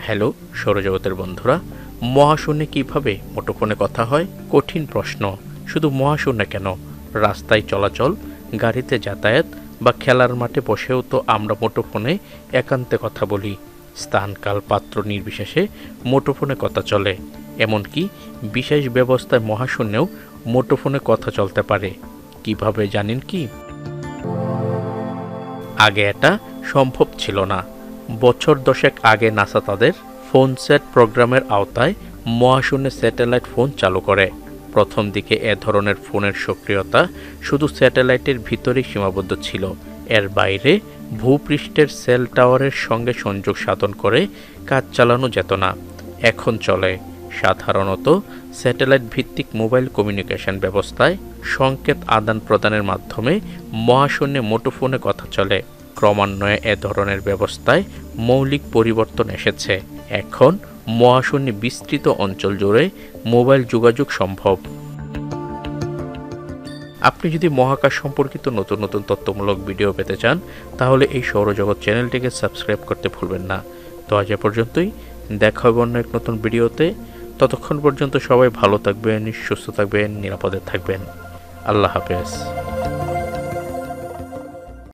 Hello সৌরজগতের বন্ধুরা, মহাশূন্যে কিভাবে মুঠোফোনে কথা হয়? কঠিন প্রশ্ন। শুধু মহাশূন্যে কেন, রাস্তায় চলাচল, গাড়িতে যাতায়াত বা খেলার মাঠে বসেও তো আমরা মুঠোফোনে একান্তে কথা বলি। স্থান কাল পাত্র নির্বিশেষে মুঠোফোনে কথা চলে। এমনকি বিশেষ ব্যবস্থায় মহাশূন্যেও মুঠোফোনে কথা চলতে পারে। কিভাবে জানেন কি? আগে এটা সম্ভব ছিল না। বছর দশেক আগে নাসা তাদের ফোনস্যাট প্রোগ্রামের আওতায় মহাশূন্যে স্যাটেলাইট ফোন চালু করে। প্রথম দিকে এ ধরনের ফোনের সক্রিয়তা শুধু স্যাটেলাইটের ভিতরেই সীমাবদ্ধ ছিল। এর বাইরে ভূপৃষ্ঠের সেল টাওয়ারের সঙ্গে সংযোগ সাধন করে কাজ চালানো যেত না। এখন চলে সাধারণত স্যাটেলাইট ভিত্তিক মোবাইল কমিউনিকেশন ব্যবস্থায় সংকেত আদান প্রদানের মাধ্যমে মহাশূন্যে মুঠোফোনে কথা চলে। ক্রমান্বয়ে এ ধরনের ব্যবস্থায় মৌলিক পরিবর্তন এসেছে। এখন মহাশূন্যে বিস্তৃত অঞ্চল জুড়ে মোবাইল যোগাযোগ সম্ভব। আপনি যদি মহাকাশ সম্পর্কিত নতুন নতুন তথ্যমূলক ভিডিও পেতে চান, তাহলে এই সৌরজগৎ চ্যানেলটিকে সাবস্ক্রাইব করতে ভুলবেন না। তো আজ এ পর্যন্তই, দেখা হবে অন্য এক নতুন ভিডিওতে। ততক্ষণ পর্যন্ত সবাই ভালো থাকবেন, সুস্থ থাকবেন, নিরাপদে থাকবেন। আল্লাহ হাফেজ।